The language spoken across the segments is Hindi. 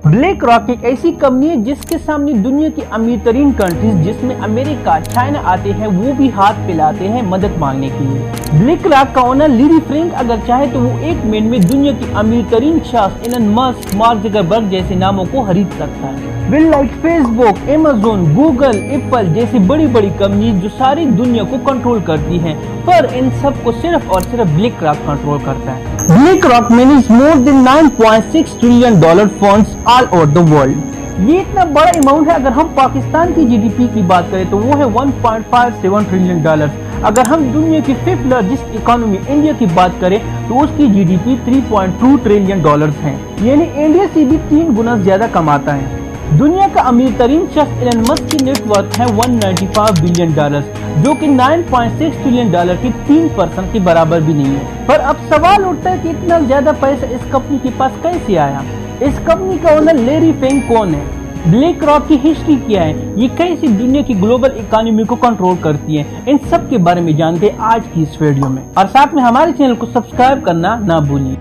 ब्लैक रॉक एक ऐसी कंपनी है जिसके सामने दुनिया की अमीर तरीन कंट्रीज जिसमें अमेरिका, चाइना आते हैं, वो भी हाथ फैलाते हैं मदद मांगने के लिए। ब्लैक रॉक का ओनर लैरी फ्रैंक अगर चाहे तो वो एक मिनट में दुनिया की अमीर तरीन शख्स एलन मस्क, मार्क जुकरबर्ग जैसे नामों को खरीद सकता है। Will like Facebook, Amazon, Google, Apple जैसी बड़ी बड़ी कंपनी जो सारी दुनिया को कंट्रोल करती हैं, पर इन सब को सिर्फ और सिर्फ ब्लैक रॉक कंट्रोल करता है। Black rock manage more than $9.6 trillion funds all over the world. ये इतना बड़ा अमाउंट है। अगर हम पाकिस्तान की जीडीपी की बात करें तो वो है $1.57 ट्रिलियन। अगर हम दुनिया की 5th लार्जेस्ट इकोनॉमी इंडिया की बात करें तो उसकी जीडीपी $3.2 ट्रिलियन है, यानी इंडिया से भी 3 गुना ज्यादा कमाता है। दुनिया का अमीर तरीन शख्स एलन मस्क की नेटवर्थ है $195 बिलियन, जो कि $9.6 ट्रिलियन की 3% के बराबर भी नहीं है। पर अब सवाल उठता है कि इतना ज्यादा पैसा इस कंपनी के पास कैसे आया? इस कंपनी का ओनर लैरी फ्रैंक कौन है? ब्लैक रॉक की हिस्ट्री क्या है? ये कैसे दुनिया की ग्लोबल इकोनॉमी को कंट्रोल करती है? इन सब के बारे में जानते हैं आज की इस वीडियो में, और साथ में हमारे चैनल को सब्सक्राइब करना ना भूलिए।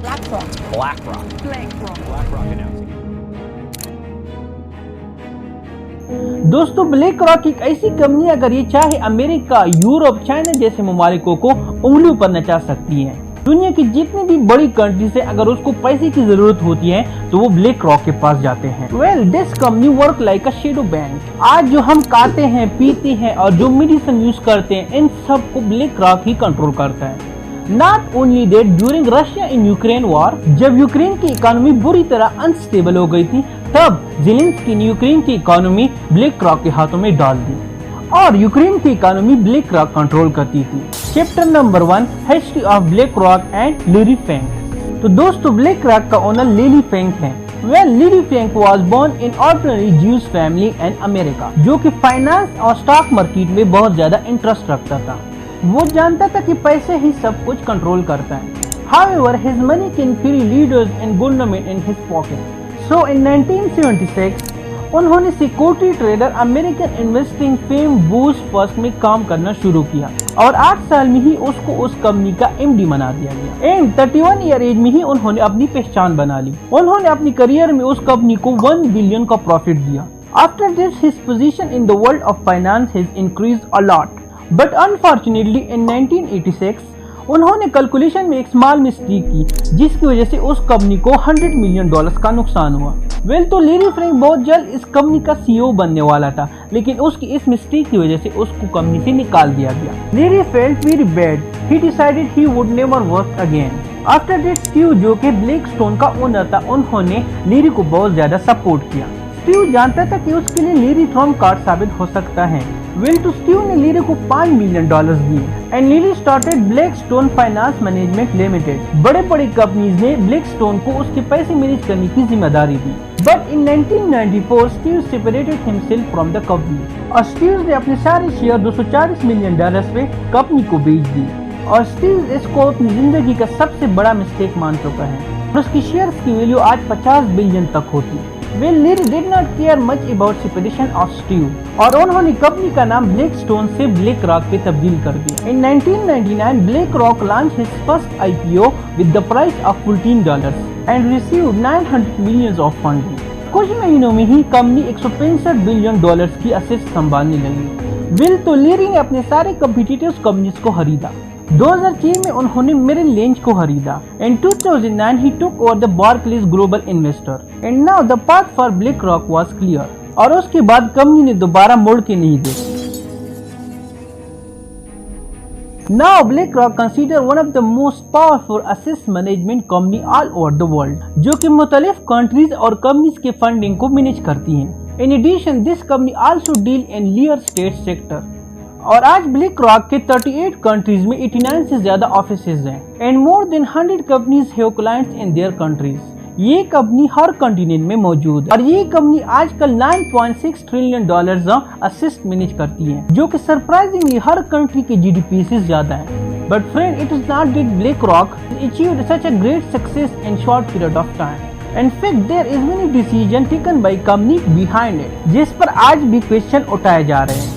दोस्तों, ब्लैक रॉक एक ऐसी कंपनी अगर ये चाहे अमेरिका, यूरोप, चाइना जैसे ममालिकों को उंगलियों पर नचा सकती है। दुनिया की जितनी भी बड़ी कंट्री से अगर उसको पैसे की जरूरत होती है तो वो ब्लैक रॉक के पास जाते हैं। Well, this company work like a shadow bank. आज जो हम खाते हैं, पीते हैं और जो मेडिसिन यूज करते हैं, इन सब को ब्लैक रॉक ही कंट्रोल करता है। Not only that, during Russia in Ukraine war, जब यूक्रेन की इकोनॉमी बुरी तरह अनस्टेबल हो गई थी, तब ज़ेलेंस्की ने यूक्रेन की इकोनॉमी ब्लैक रॉक के हाथों में डाल दी और यूक्रेन की इकोनॉमी ब्लैक रॉक कंट्रोल करती थी। Chapter number 1, history of black rock and Larry Frank. तो दोस्तों, ब्लैक रॉक का ओनर लैरी फ्रैंक है। Well, Larry Frank was born in ordinary Jewish family in America, जो कि फाइनेंस और स्टॉक मार्केट में बहुत ज्यादा इंटरेस्ट रखता था। वो जानता था कि पैसे ही सब कुछ कंट्रोल करता है। However, his money can carry leaders and government in his pocket. So in 1976, उन्होंने security trader American investing firm boost first में काम करना शुरू किया और 8 साल में ही उसको उस कंपनी का एमडी बना दिया गया। एंड 31 ईयर एज में ही उन्होंने अपनी पहचान बना ली। उन्होंने अपनी करियर में उस कंपनी को $1 बिलियन का प्रॉफिट दिया। After this his position in the world of finance has increased a lot, but unfortunately in 1986 उन्होंने कैलकुलेशन में एक स्मॉल मिस्टेक की, जिसकी वजह से उस कंपनी को $100 मिलियन का नुकसान हुआ। वेल, तो लैरी फ्रैंक बहुत जल्द इस कंपनी का सीईओ बनने वाला था, लेकिन उसकी इस मिस्टेक की वजह से उसको कंपनी से निकाल दिया गया। Larry felt very bad. He decided he would never work again. After this, Steve, जो कि ब्लैकस्टोन का ओनर था, उन्होंने लैरी को बहुत ज्यादा सपोर्ट किया। स्टीव जानता था कि उसके लिए लैरी ट्रम्प कार्ड साबित हो सकता है। वेल, तो स्टीव ने लैरी को $5 मिलियन दिए and Larry started Blackstone finance management limited. बड़े बड़े कंपनीज ने ब्लैकस्टोन को उसके पैसे मैनेज करने की जिम्मेदारी दी। But in 1994 Steve separated himself from the company और स्टीव ने अपने सारे शेयर $240 मिलियन पे कंपनी को बेच दिए। और स्टीव इसको अपनी जिंदगी का सबसे बड़ा मिस्टेक मान चुका है और उसकी शेयर्स की वैल्यू आज $50 बिलियन तक होती। Well, Larry did not care much about separation of Steve और उन्होंने कंपनी का नाम ब्लैकस्टोन से ब्लैक रॉक पे तब्दील कर दिया। In 1999, black rock launched his first IPO with the price of $14 and received $900 million of funding. कुछ महीनों में ही कंपनी $165 बिलियन की असेट्स संभालने लगी। विल, तो लैरी ने अपने सारे कॉम्पिटिटर्स कंपनीज को खरीदा। 2006 में उन्होंने मेरिल लिंच को खरीदा। In 2009 he took over the Barclays Global Investor and now the path for BlackRock was clear। और उसके बाद कंपनी ने दोबारा मोड़ के नहीं देखी। Now BlackRock consider one of the most powerful asset management company all over the world, जो कि मुख्तलिफ कंट्रीज और कंपनीज के फंडिंग को मैनेज करती हैं। In addition, this company also deal in real estate sector। और आज ब्लैक रॉक के 38 कंट्रीज में 89 से ज्यादा ऑफिसेज हैं and more than 100 companies have clients in their countries. ये कंपनी हर कॉन्टिनेंट में मौजूद है और ये कंपनी आजकल $9.6 ट्रिलियन असेट्स मैनेज करती है, जो कि सरप्राइजिंगली हर कंट्री के जीडीपी से ज्यादा है। But friend, it is not that black rock achieved such a great success in short period of time. In fact, there is many decision taken by company behind it, जिस पर आज भी क्वेश्चन उठाए जा रहे हैं।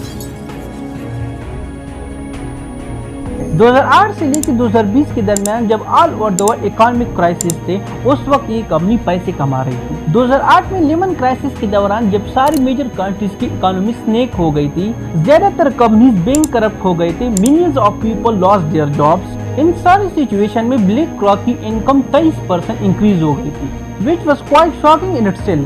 2008 से लेकर 2020 के दरमियान जब all over the world economic crisis थे, उस वक्त ये कंपनी पैसे कमा रही थी। 2008 में लेमन क्राइसिस के दौरान जब सारी मेजर कंट्रीज की इकोनॉमी स्नेक हो गई थी, ज्यादातर कंपनीज बैंक करप्ट हो गए थे, millions of people lost their jobs. इन सारी सिचुएशन में ब्लैक रॉक की इनकम 23% इंक्रीज हो गई थी, which was quite shocking in itself.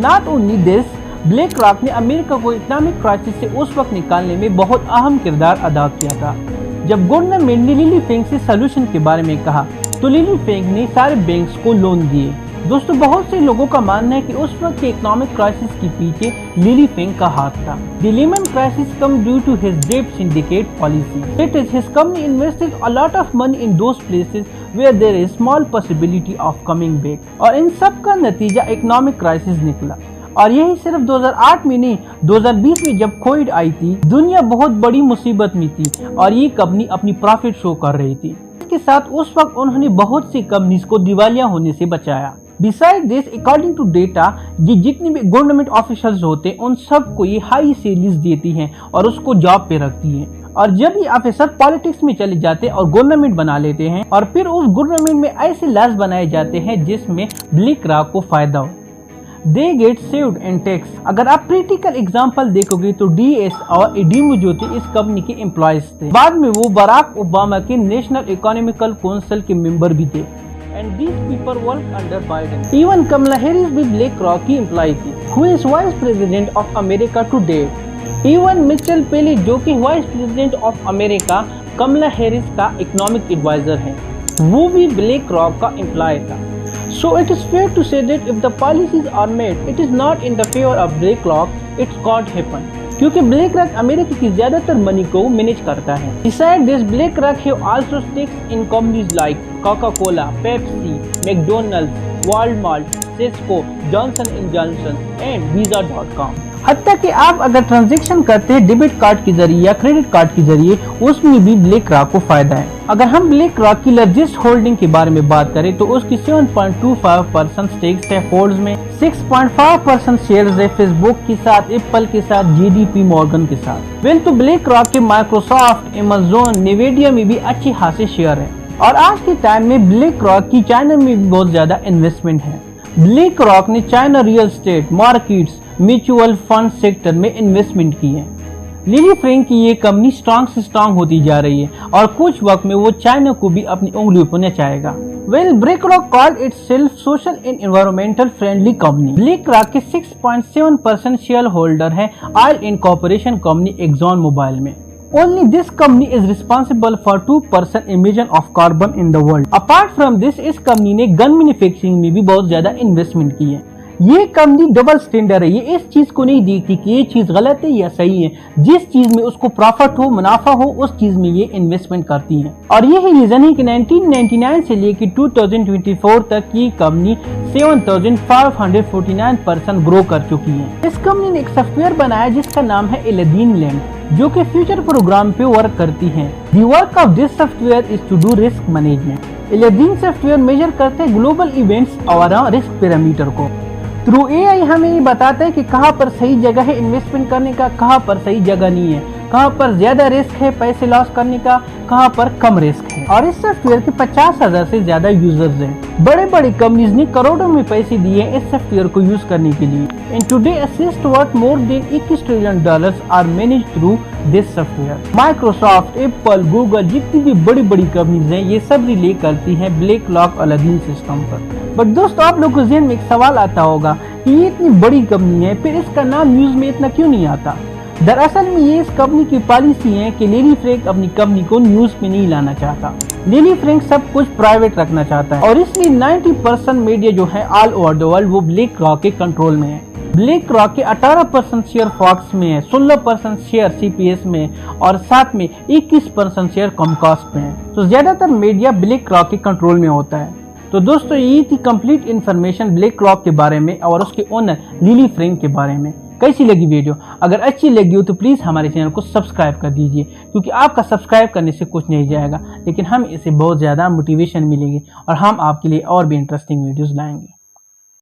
Not only this, black rock ने अमेरिका को इकोनॉमिक क्राइसिस से उस वक्त निकालने में बहुत अहम किरदार अदा किया था। जब गवर्नमेंट ने लिली फेंग से सलूशन के बारे में कहा तो लिली फेंग ने सारे बैंक्स को लोन दिए। दोस्तों, बहुत से लोगों का मानना है कि उस वक्त के इकोनॉमिक क्राइसिस के पीछे लिली फेंग का हाथ था। The Lehman crisis come due to his debt syndicate policy. That is, his company invested a lot of money in those places where there is small possibility of coming back. और इन सब का नतीजा इकोनॉमिक क्राइसिस निकला। और यही सिर्फ 2008 में नहीं, 2020 में जब कोविड आई थी, दुनिया बहुत बड़ी मुसीबत में थी और ये कंपनी अपनी प्रॉफिट शो कर रही थी। इसके साथ उस वक्त उन्होंने बहुत सी कंपनीज को दिवालिया होने से बचाया। Besides this, according to data, ये जितने भी गवर्नमेंट ऑफिसर्स होते हैं उन सबको ये हाई सैलरीज देती हैं और उसको जॉब पे रखती हैं। और जब ये ऑफिसर पॉलिटिक्स में चले जाते हैं और गवर्नमेंट बना लेते हैं और फिर उस गवर्नमेंट में ऐसे लॉज बनाए जाते हैं जिसमें ब्लैक रॉक को फायदा हो। They get saved in tax. अगर आप प्रैक्टिकल एग्जांपल देखोगे तो डीएस और एडीमो जो थे इस कंपनी के एम्प्लॉयज थे। बाद में वो बराक ओबामा के नेशनल इकोनॉमिकल काउंसिल के मेंबर भी थे। And these people work under Biden. Even Kamala Harris भी BlackRock की एम्प्लॉय थी, who is Vice President of America today. Even Mitchell Pelly जो कि Vice President of America Kamala Harris का इकोनॉमिक एडवाइजर है, वो भी BlackRock का एम्प्लॉय था। So it is fair to say that if the policies are made, it is not in the favor of BlackRock, it's can't happen. क्योंकि BlackRock अमेरिका की ज्यादातर मनी को मैनेज करता है। Besides this, BlackRock have also stakes in companies like Coca-Cola, Pepsi, McDonald's, Walmart, Cisco, Johnson & Johnson and Visa.com। हत्ता कि आप अगर ट्रांजैक्शन करते हैं डेबिट कार्ड के जरिए या क्रेडिट कार्ड के जरिए, उसमें भी BlackRock को फायदा है। अगर हम BlackRock की लार्जेस्ट होल्डिंग के बारे में बात करें तो उसकी 7.25% स्टेक्स है फोर्ब्स में, 6.5% शेयर्स है फेसबुक के साथ, एप्पल के साथ, JP मॉर्गन के साथ। वेल तो BlackRock के माइक्रोसॉफ्ट, अमेज़न, नेविडिया में भी अच्छे खासे शेयर है। और आज के टाइम में BlackRock की चाइना में भी बहुत ज्यादा इन्वेस्टमेंट है। BlackRock ने China real estate, markets, mutual fund sector में इन्वेस्टमेंट की है। लिली फ्रेंक की ये कंपनी स्ट्रांग से स्ट्रांग होती जा रही है और कुछ वक्त में वो चाइना को भी अपनी उंगलियों पर नचाएगा। Well, BlackRock called itself social and environmental friendly company. BlackRock के 6.7% शेयर होल्डर है oil and corporation company Exxon Mobil में। Only this company is responsible for 2% emission of carbon in the world. Apart from this, इस कंपनी ने गन मैन्युफैक्चरिंग में भी बहुत ज्यादा इन्वेस्टमेंट की है। ये कंपनी डबल स्टैंडर्ड है, ये इस चीज को नहीं देखती कि ये चीज गलत है या सही है। जिस चीज में उसको प्रॉफिट हो, मुनाफा हो, उस चीज में ये इन्वेस्टमेंट करती है। और यही रीजन है कि 1999 से लेकर 2024 तक ये कंपनी 7549% ग्रो कर चुकी है। इस कंपनी ने एक सॉफ्टवेयर बनाया जिसका नाम है अलादीन लैम्प, जो कि फ्यूचर प्रोग्राम पे वर्क करती है। The work of this software is to do risk management. Aladdin software measure करते हैं ग्लोबल इवेंट्स और रिस्क पैरामीटर को। थ्रू एआई हमें ये बताता है कि कहाँ पर सही जगह है इन्वेस्टमेंट करने का, कहाँ पर सही जगह नहीं है, कहाँ पर ज्यादा रिस्क है पैसे लॉस करने का, कहाँ पर कम रिस्क है। और इस सॉफ्टवेयर के 50,000 से ज्यादा यूजर्स हैं। बड़े बड़े कंपनीज ने करोड़ों में पैसे दिए इस सॉफ्टवेयर को यूज करने के लिए। In today assets worth more than $21 trillion are manage through this software. Microsoft, Apple, Google जितनी भी बड़ी बड़ी कंपनीज हैं, ये सब रिले करती हैं BlackRock अलादीन सिस्टम पर। बट दोस्तों, आप लोग को ज़हन में एक सवाल आता होगा कि ये इतनी बड़ी कंपनी है, फिर इसका नाम न्यूज में इतना क्यों नहीं आता? दरअसल में ये इस कंपनी की पॉलिसी है कि लिली फ्रेंक अपनी कंपनी को न्यूज में नहीं लाना चाहता। लिली फ्रेंक सब कुछ प्राइवेट रखना चाहता है और इसलिए 90% मीडिया जो है ऑल ओवर द वर्ल्ड वो BlackRock के कंट्रोल में है। BlackRock के 18% शेयर फॉक्स में है, 16% शेयर CPS में और साथ में 21% शेयर कॉमकास्ट में है। तो ज्यादातर मीडिया BlackRock के कंट्रोल में होता है। तो दोस्तों, ये थी कंप्लीट इन्फॉर्मेशन BlackRock के बारे में और उसके ओनर लिली फ्रेंक के बारे में। कैसी लगी वीडियो? अगर अच्छी लगी हो तो प्लीज़ हमारे चैनल को सब्सक्राइब कर दीजिए, क्योंकि आपका सब्सक्राइब करने से कुछ नहीं जाएगा, लेकिन हम इसे बहुत ज़्यादा मोटिवेशन मिलेगी और हम आपके लिए और भी इंटरेस्टिंग वीडियोस लाएंगे।